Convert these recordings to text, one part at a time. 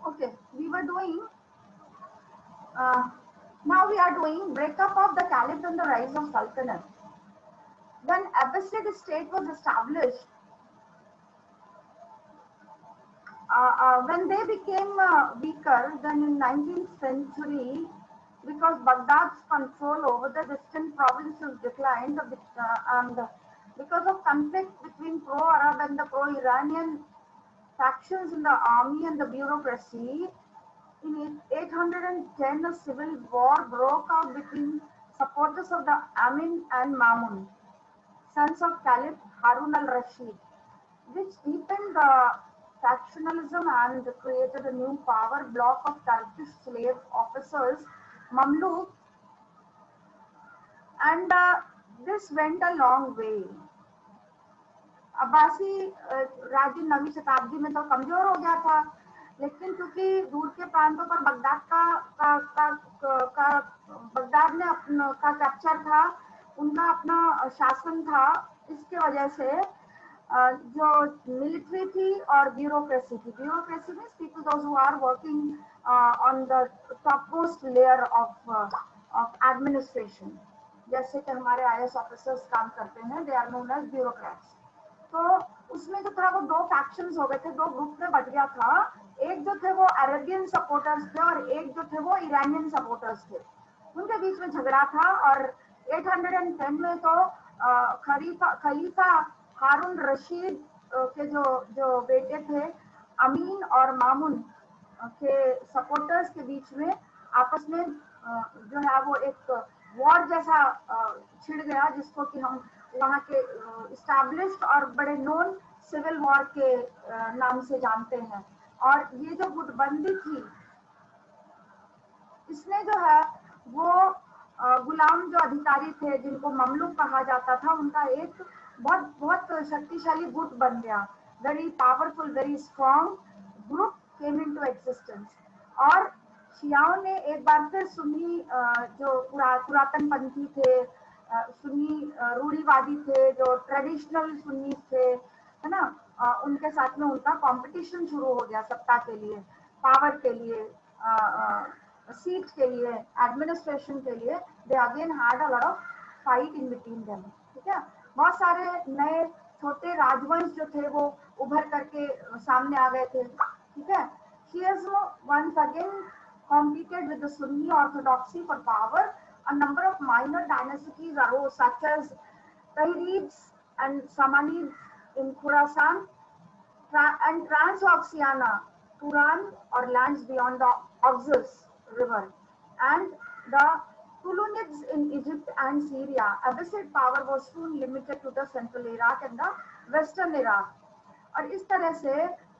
Okay, we were doing, now we are doing breakup of the Caliph and the rise of Sultanate. When Abbasid state was established, when they became weaker than in 19th century, because Baghdad's control over the distant provinces declined, and because of conflict between pro-Arab and the pro-Iranian factions in the army and the bureaucracy, in 810 a civil war broke out between supporters of the Amin and Mamun, sons of Caliph Harun al-Rashid, which deepened the factionalism and created a new power block of Turkish slave officers, Mamluk, and this went a long way. Abbasi राज्य 9वीं शताब्दी में तो कमजोर हो गया था, लेकिन क्योंकि दूर के प्रांतों पर बगदाद का बगदाद ने अपना का कैप्चर था, उनका अपना शासन था, इसके वजह से जो मिलिट्री थी और bureaucracy means people those who are working on the topmost layer of administration, जैसे कि हमारे आईएएस ऑफिसर्स काम करते हैं, they are known as bureaucrats. तो उसमें जो था वो दो फैक्शंस हो गए थे, दो ग्रुप में बट गया था। एक जो थे वो अरेबियन सपोर्टर्स थे और एक जो थे वो ईरानियन सपोर्टर्स थे, उनके बीच में झगड़ा था। और 810 में तो खलीफा हारून रशीद के जो बेटे थे अमीन और मामुन के सपोर्टर्स के बीच में आपस में जो है वो एक वॉर जैसा छिड़ गया, जिसको कि हम वहाँ के इस्टेब्लिश्ड और बड़े नोन सिविल वॉर के नाम से जानते हैं। और ये जो गुटबंदी थी, इसने जो है वो गुलाम जो अधिकारी थे जिनको ममलूक कहा जाता था, उनका एक बहुत शक्तिशाली गुट बन गया। Very powerful, very strong group came into existence. और शियाओं ने एक बार फिर सुन्नी जो पुरातन पंथी थे, सुन्नी रूढ़िवादी थे, जो ट्रेडिशनल सुन्नी थे, है ना, उनके साथ में उनका कंपटीशन शुरू हो गया सत्ता के लिए, पावर के लिए, सीट के लिए, एडमिनिस्ट्रेशन के लिए। They again had a lot of fight in between them. ठीक है, बहुत सारे नए छोटे राजवंश जो थे वो उभर करके सामने आ गए थे। ठीक है, Shiism once again competed with the Sunni orthodoxy for power. A number of minor dynasties arose, such as Tahrids and Samanids in Khurasan and Transoxiana, Turan or lands beyond the Oxus River, and the Tulunids in Egypt and Syria. Abbasid power was soon limited to the central Iraq and the western Iraq. और इस तरह से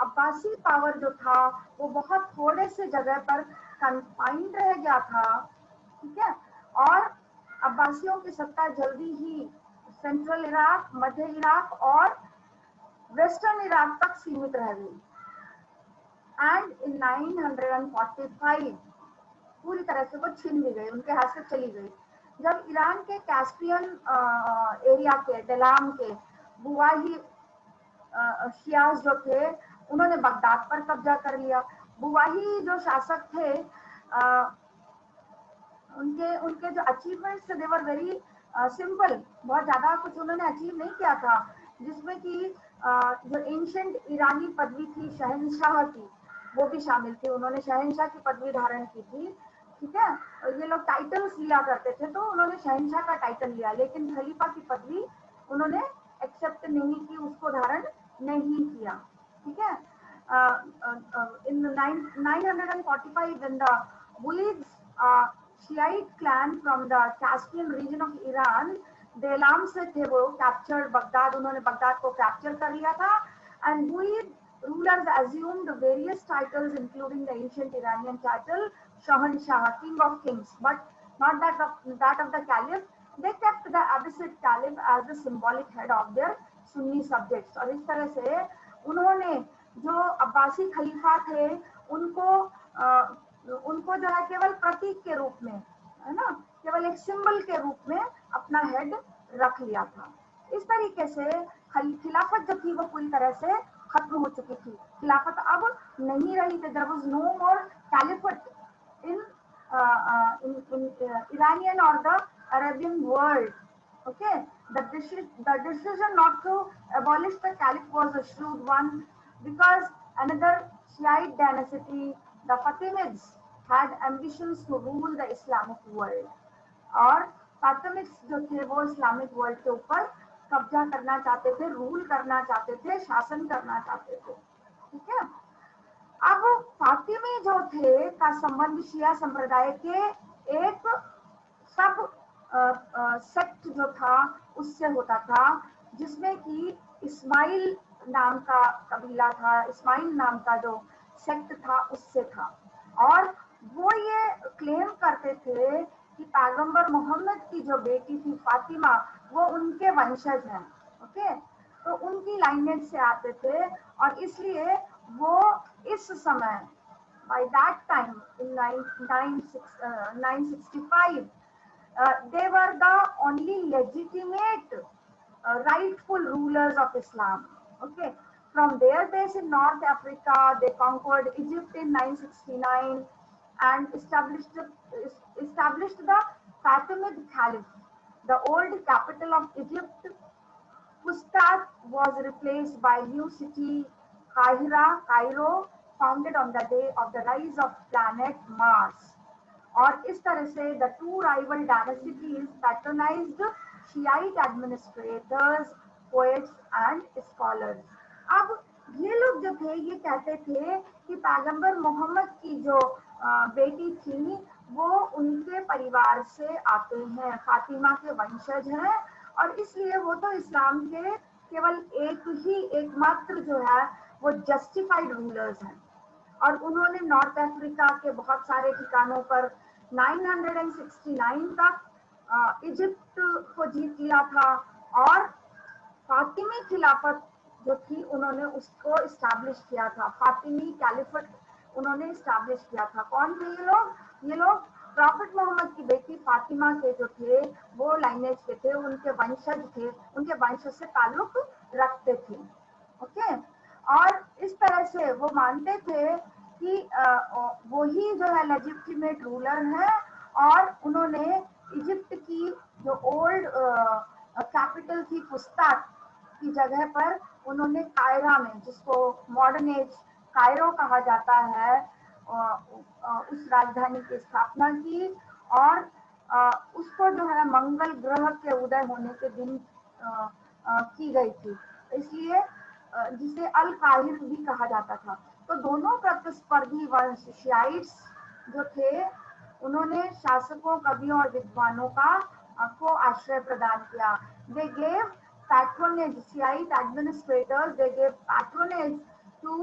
Abbasi power जो था वो बहुत थोड़े से जगह पर कन्फाइंड रह गया था। ठीक है, और अब्बासियों की सत्ता जल्दी ही सेंट्रल इराक, मध्य इराक और वेस्टर्न इराक तक सीमित रह गई। एंड इन 945 पूरी तरह से वो छीन भी गई, उनके हाथ से चली गई, जब ईरान के कैस्पियन एरिया के डेलाम के बुवाही शियाज जो थे उन्होंने बगदाद पर कब्जा कर लिया। बुवाही जो शासक थे, उनके जो अचीवमेंट्स थे दे वर वेरी सिंपल, बहुत ज्यादा कुछ उन्होंने अचीव नहीं किया था, जिसमें कि जो एंशिएंट ईरानी पदवी थी शहंशाह की, वो भी शामिल थी। उन्होंने शहंशाह की पदवी धारण की थी। ठीक है, ये लोग टाइटल्स लिया करते थे, तो उन्होंने शहंशाह का टाइटल लिया, लेकिन खलीफा की पदवी उन्होंने एक्सेप्ट नहीं की, उसको धारण नहीं किया। ठीक है, इन 945 when the Buyids Shiite clan from the Caspian region of Iran, डेलाम से थे वो, कैप्चर्ड बगदाद, उन्होंने बगदाद को कैप्चर कर लिया था। And Buyid rulers assumed various titles including the ancient Iranian title Shahanshah, king of kings, but not that of the caliph. They kept the Abbasid caliph as the symbolic head of their Sunni subjects. और इस तरह से उन्होंने जो अब्बासी खलीफा थे उनको जो है केवल प्रतीक के रूप में, है ना, केवल एक सिंबल के रूप में अपना हेड रख लिया था। इस तरीके से खिलाफत जो थी वो पूरी तरह से खत्म हो चुकी थी, खिलाफत अब नहीं रही थी. There was no more caliphate in Iranian or the Arabian world. Okay, the decision not to abolish the caliph was a shrewd one, because another Shiite dynasty, the Fatimids, had ambitions to rule the Islamic world. और फातिमिड्स जो थे वो Islamic world के ऊपर कब्जा करना चाहते थे, रूल करना चाहते थे, शासन करना चाहते थे. ठीक है. अब फातिमी जो थे का संबंध शिया संप्रदाय के एक सब सेक्ट जो था उससे होता था, जिसमें कि इस्माइल नाम का कबीला था, इस्माइल नाम का जो सेक्ट था उससे था. और वो ये क्लेम करते थे कि पैगंबर मोहम्मद की जो बेटी थी फातिमा वो उनके वंशज हैं. ओके, तो उनकी लाइनेज से आते थे, और इसलिए वो इस समय by that time in 965 they were the only legitimate rightful rulers of Islam. Okay, from their base in North Africa they conquered Egypt in 969 and established the Fatimid Caliph. The old capital of Egypt, Fustat, was replaced by new city Cairo, founded on the day of the rise of planet Mars. और इस तरह से the two rival dynasties patronized Shiite administrators, poets and scholars. अब ये लोग जो थे ये कहते थे कि पैगंबर मोहम्मद की जो बेटी थी वो उनके परिवार से आते हैं, फातिमा के वंशज हैं, और इसलिए वो तो इस्लाम के केवल एकमात्र जो है वो जस्टिफाइड रूलर्स हैं. और उन्होंने नॉर्थ अफ्रीका के बहुत सारे ठिकानों पर 969 तक इजिप्ट को जीत लिया था, और फातिमी खिलाफत जो थी उन्होंने उसको इस्टेब्लिश किया था. फातिमी कैलिफेट उन्होंने इस्टेब्लिश किया था. कौन थे ये लोग? ये लोग प्रॉफिट मोहम्मद की बेटी फातिमा के जो थे वो लाइनेज के थे, उनके वंशज थे, उनके वंशज से ताल्लुक रखते थे. ओके, और इस तरह से वो मानते थे कि वही जो है लेजिटिमेट रूलर है, और उन्होंने इजिप्ट की जो ओल्ड कैपिटल थी फुस्तात की जगह पर उन्होंने कायरा में, जिसको मॉडर्न एज कायरो कहा जाता है, उस राजधानी की स्थापना की. और उसको जो है मंगल ग्रह के उदय होने के दिन की गई थी, इसलिए जिसे अल काहिर भी कहा जाता था. तो दोनों प्रतिस्पर्धी वंश शियाइट्स जो थे उन्होंने शासकों, कवियों और विद्वानों को आश्रय प्रदान किया. They gave patronage, Shiite administrators, they gave patronage to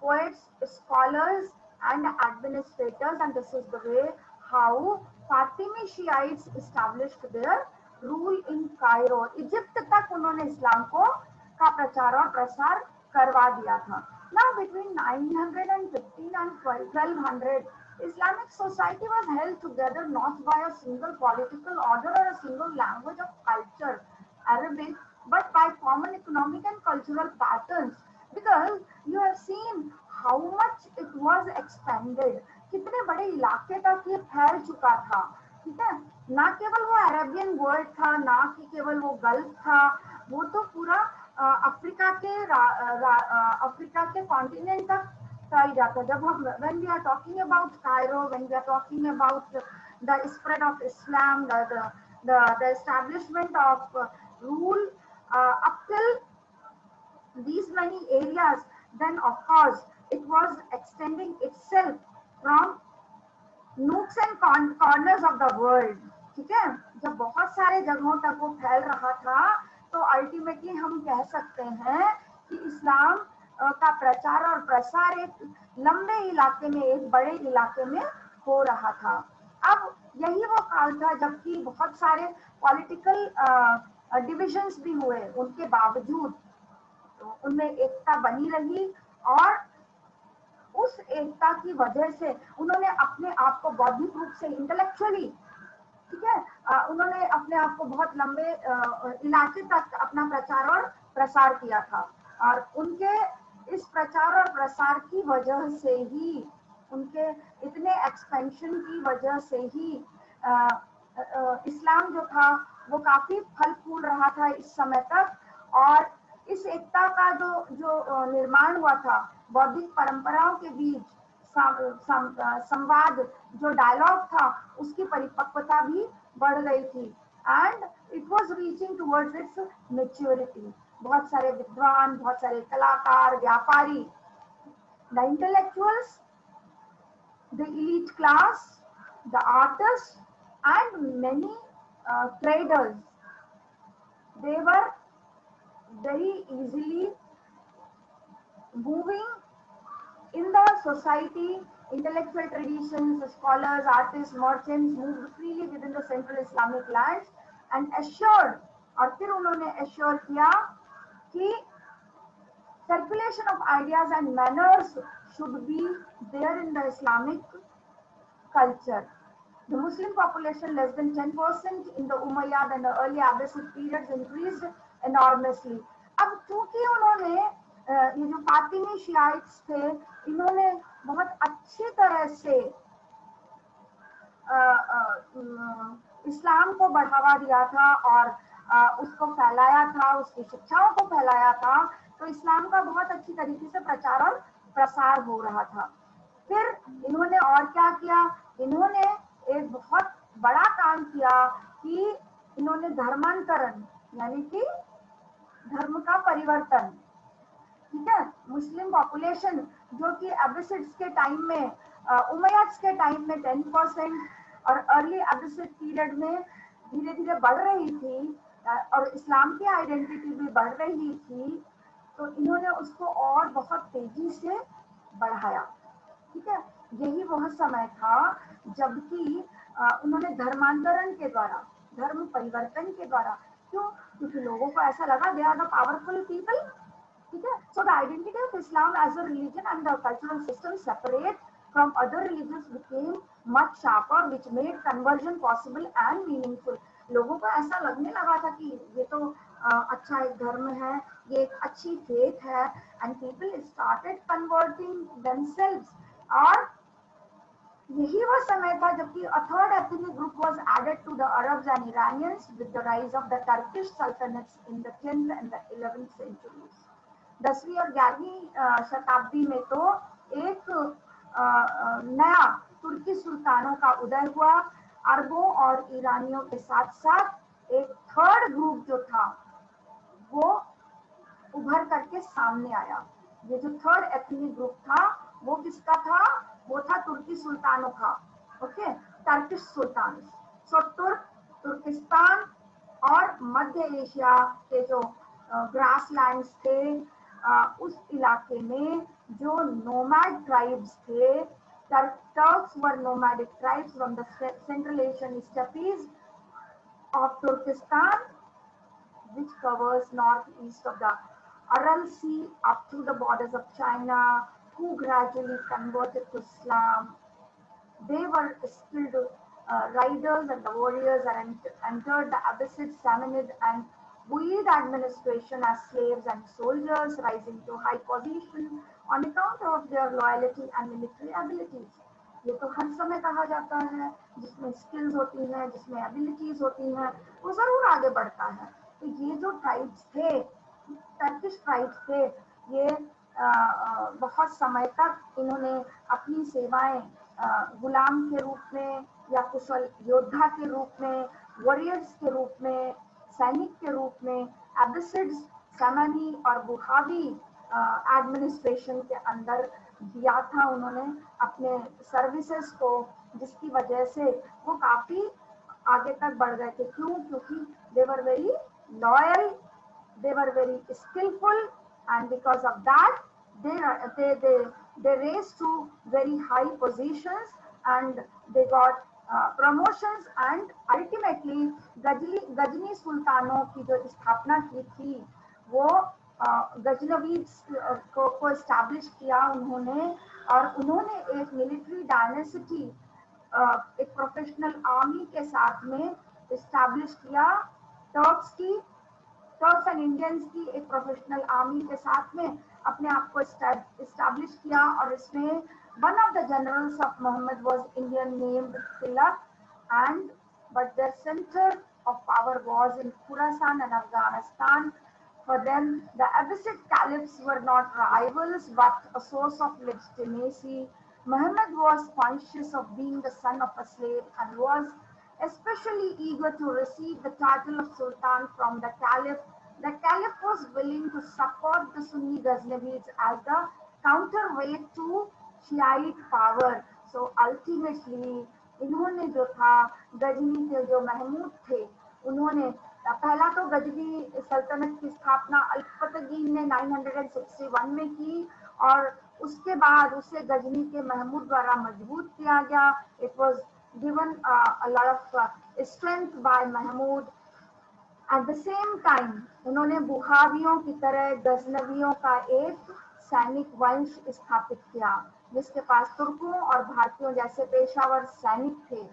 poets, scholars and administrators, and this is the way how Fatimi Shiites established their rule in Cairo. Egypt तक उन्होंने इस्लाम का प्रचार और प्रसार करवा दिया था. Now between 915 and 1200, Islamic society was held together not by a single political order or a single language of culture, Arabic, but by common economic and cultural patterns, because you have seen how much it was expanded. कितने बड़े इलाके तक ये फैल चुका था. ठीक है, ना केवल वो अरेबियन वर्ल्ड था, ना कि केवल वो गल्फ था, वो तो पूरा अफ्रीका के कॉन्टिनेंट तक फैल जाता. जब हम when we are talking about Cairo, when we are talking about the spread of Islam, the establishment of rule up till these many areas, then of course it was extending itself from nooks and corners of the world. ठीक है, जब बहुत सारे जगहों तक वो फैल रहा था तो अल्टीमेटली हम कह सकते हैं कि इस्लाम का प्रचार और प्रसार एक लंबे इलाके में, एक बड़े इलाके में हो रहा था. अब यही वो काल था जबकि बहुत सारे पॉलिटिकल डिविजन्स भी हुए, उनके बावजूद तो उनमें एकता बनी रही, और उस एकता की वजह से उन्होंने अपने आप को बौद्धिक रूप से, इंटेलेक्चुअली, ठीक है, उन्होंने अपने आप को बहुत लंबे इलाके तक अपना प्रचार और प्रसार किया था. और उनके इस प्रचार और प्रसार की वजह से ही, उनके इतने एक्सपेंशन की वजह से ही इस्लाम जो था वो काफी फल फूल रहा था इस समय तक। और इस एकता का जो जो निर्माण हुआ था बौद्धिक परंपराओं के बीच, संवाद, जो डायलॉग था, उसकी परिपक्वता भी बढ़ गई थी। And it was reaching towards its maturity. बहुत सारे विद्वान, बहुत सारे कलाकार, व्यापारी, the intellectuals, the elite class, the artists, and many traders, they were very easily moving in the society. Intellectual traditions, scholars, artists, merchants moved freely within the central Islamic lands and assured, और फिर उन्होंने assure किया कि circulation of ideas and manners should be there in the Islamic culture. The Muslim population, less than 10% in the Umayyad and the early Abbasid periods, increased enormously. अब चूंकि उन्होंने ये जो फातिमी शियाइट्स थे, इन्होंने बहुत अच्छी तरह से इस्लाम को बढ़ावा दिया था और उसको फैलाया था, उसकी शिक्षाओं को फैलाया था, तो इस्लाम का बहुत अच्छी तरीके से प्रचार और प्रसार हो रहा था। फिर इन्होंने और क्या किया, इन्होंने एक बहुत बड़ा काम किया कि इन्होंने धर्मांतरण, यानी कि धर्म का परिवर्तन, ठीक है। मुस्लिम पॉपुलेशन जो कि अब्बासिड्स के टाइम में, उमैयाद्स के टाइम में 10% और अर्ली अब्बासिड पीरियड में धीरे धीरे बढ़ रही थी, और इस्लाम की आइडेंटिटी भी बढ़ रही थी, तो इन्होंने उसको और बहुत तेजी से बढ़ाया, ठीक है। यही वह समय था जबकि उन्होंने धर्मांतरण के द्वारा, धर्म परिवर्तन के द्वारा, क्यों, क्योंकि लोगों को ऐसा लगा they are the powerful people, ठीक है। So the identity of Islam as a religion and the cultural system separate from other religions became much sharper, which made conversion possible and meaningful. लोगों को ऐसा लगने लगा था कि ये तो अच्छा एक धर्म है, ये एक अच्छी फेथ है, and people started converting themselves. और यही वो समय था जबकि a third ethnic group was added to the Arabs and Iranians with the rise of the Turkish sultanates in the 10th and the 11th centuries. 10वीं और 11वीं शताब्दी में तो एक नया तुर्की सुल्तानों का उदय हुआ। अरबों और ईरानियों के साथ साथ एक थर्ड ग्रुप जो था वो उभर करके सामने आया। ये जो थर्ड एथनिक ग्रुप था वो किसका था, वो था तुर्की सुल्तानों का, ओके, टर्किश सुल्तान। सो तुर्किस्तान और मध्य एशिया के जो ग्रासलैंड्स थे, उस इलाके में जो नोमैड ट्राइब्स थे, Turks were nomadic tribes from the Central Asian steppes of Turkestan, which covers northeast of the Aral Sea up to the borders of China, who gradually converted to Islam. They were skilled riders and the warriors and entered the Abbasid, Samanid and Buyid administration as slaves and soldiers, rising to high position on account of their loyalty and military abilities. ये तो हर समय कहा जाता है, जिसमें skills होती हैं, जिसमें एबिलिटीज होती हैं, वो जरूर आगे बढ़ता है। तो ये जो ट्राइब्स थे, टर्किश ट्राइब्स थे, ये बहुत समय तक इन्होंने अपनी सेवाएं गुलाम के रूप में या कुशल योद्धा के रूप में, वॉरियर्स के रूप में, सैनिक के रूप में, अब्बासिड्स, सामानी और बुखारी एडमिनिस्ट्रेशन के अंदर दिया था उन्होंने अपने सर्विसेज को, जिसकी वजह से वो काफी आगे तक बढ़ गए थे। क्यों, क्योंकि they were very loyal, they were very skillful, and because of that they raised to very high positions and they got promotions, and ultimately Ghazni सुल्तानों की जो स्थापना की थी वो गजनवीज को एस्टैब्लिश किया उन्होंने, और उन्होंने एक मिलिट्री डायनेसिटी एक प्रोफेशनल आर्मी के साथ में एस्टैब्लिश किया। टर्क्स एंड इंडियंस की एक प्रोफेशनल आर्मी के साथ में अपने आप को इस्टेब्लिश किया और इसमें one of the generals of Muhammad was Indian named Tilak and but their center of power was in Khurasan and Afghanistan. For them, the Abbasid caliphs were not rivals but a source of legitimacy. Muhammad was conscious of being the son of a slave and was especially eager to receive the title of Sultan from the Caliph. The Caliph was willing to support the Sunni Ghaznavids as the counterweight to Shiite power. So ultimately, इन्होंने जो था गजनी के जो महमूद थे उन्होंने पहला तो गजनी सल्तनत की स्थापना अल्पतगीन ने 961 में की और उसके बाद उसे गजनी के महमूद द्वारा मजबूत किया गया. It was given a lot of strength by Mahmud. At the same time उन्होंने बुखावियों की तरह गजनवियों का एक सैनिक वंश स्थापित किया जिसके पास तुर्कों और भारतीयों जैसे पेशावर सैनिक थे.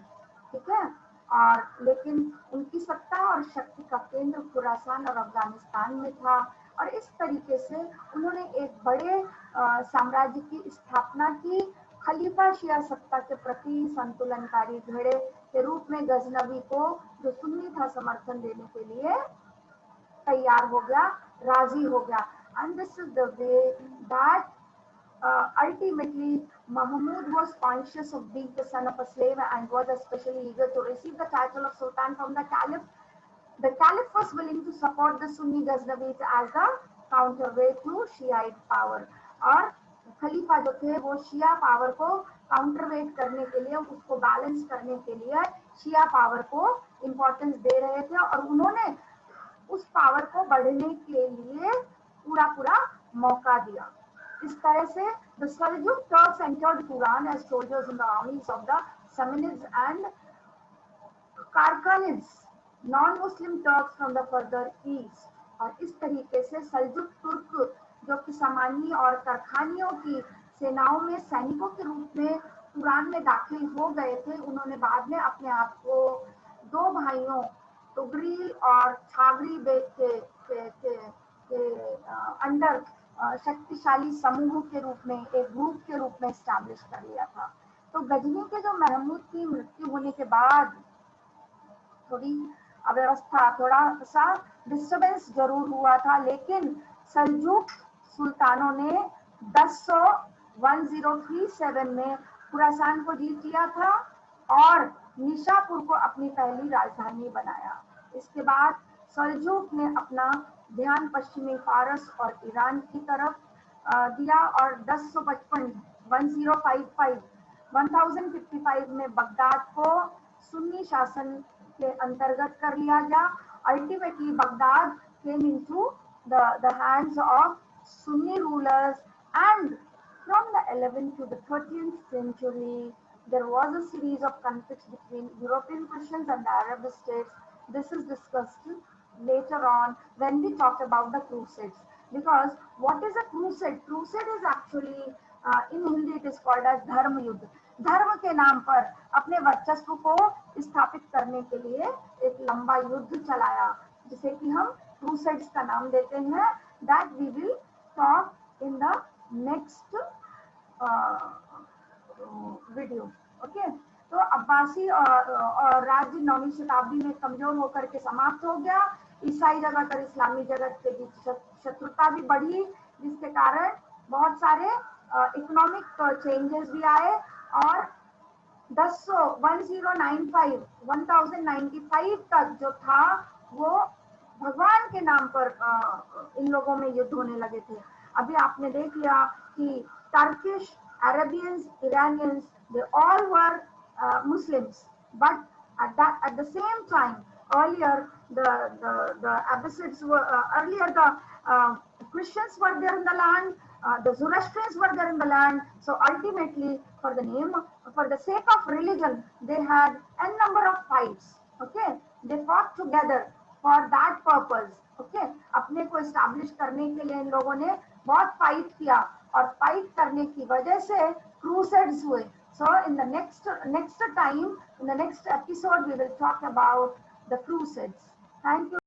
ठीक है. और लेकिन उनकी सत्ता और शक्ति का केंद्र खुरासान और अफगानिस्तान में था और इस तरीके से उन्होंने एक बड़े साम्राज्य की स्थापना की. खलीफा शिया सत्ता के प्रति संतुलनकारी घेरे के रूप में गजनवी को जो सुन्नी था समर्थन देने के लिए तैयार हो गया, राजी हो गया. And this is the way that ultimately Mahmud was conscious of being the son of a slave and was especially eager to receive the title of Sultan from the Caliph. The Caliph was willing to support the Sunni Ghaznavids as a counterweight to Shiite power. और खलीफा जो थे वो शिया power को counterweight करने के लिए, उसको balance करने के लिए शिया पावर को इम्पोर्टेंस दे रहे थे और उन्होंने उस पावर को बढ़ने के लिए पूरा मौका दिया. इस तरह से the Seljuk Turks entered Quran as soldiers in the armies of the Samanids and Karkanids, non-Muslim Turks from the further east. और इस तरीके से सल्जुक तुर्क जो कि समानी और करखानियों की सेनाओं में सैनिकों के रूप में कुरान में दाखिल हो गए थे, उन्होंने बाद में अपने आप को दो भाइयों तुगरी और छागरी के अंडर शक्तिशाली समूह के रूप में, एक ग्रुप के रूप में एस्टैब्लिश कर लिया था. तो गजनी के जो महमूद की मृत्यु होने के बाद थोड़ी अव्यवस्था, थोड़ा सा डिस्टर्बेंस जरूर हुआ था, लेकिन सल्जूक सुल्तानों ने 1037 में खुरासान को जीत लिया था और निशापुर को अपनी पहली राजधानी बनाया. इसके बाद सल्जूक ने अपना ध्यान पश्चिमी फारस और ईरान की तरफ दिया और 1055 में बगदाद को सुन्नी शासन के अंतर्गत कर लिया गया. Ultimately Baghdad came into the hands of Sunni rulers, and from the 11th to the 13th century there was a series of conflicts between European Christians and the Arab states. This is discussed later on when we talk about the crusades, because what is a crusade? Crusade is actually in Hindi it is called as धर्म युद्ध. धर्म के नाम पर अपने वर्चस्व को स्थापित करने के लिए एक लंबा युद्ध चलाया जिसे कि हम crusades का नाम देते हैं. That we will talk in the next video. Okay. तो अब्बासी और राज्य 9वीं शताब्दी में कमजोर होकर के समाप्त हो गया. ईसाई जगत और इस्लामी जगत के बीच शत्रुता भी बढ़ी जिसके कारण बहुत सारे इकोनॉमिक चेंजेस भी आए और 1095 तक जो था वो भगवान के नाम पर इन लोगों में युद्ध होने लगे थे. अभी आपने देख लिया कि Turkish, Arabians, Iranians, they all were Muslims, but at the same time earlier the Abbasids were earlier the Christians were there in the land, the Zoroastrians were there in the land. So ultimately for the sake of religion they had n number of fights. Okay, they fought together for that purpose. Okay, अपने को establish करने के लिए इन लोगों ने बहुत fight किया और फाइट करने की वजह से crusades हुए. So in the next time, in the next episode, we will talk about the crusades. Thank you.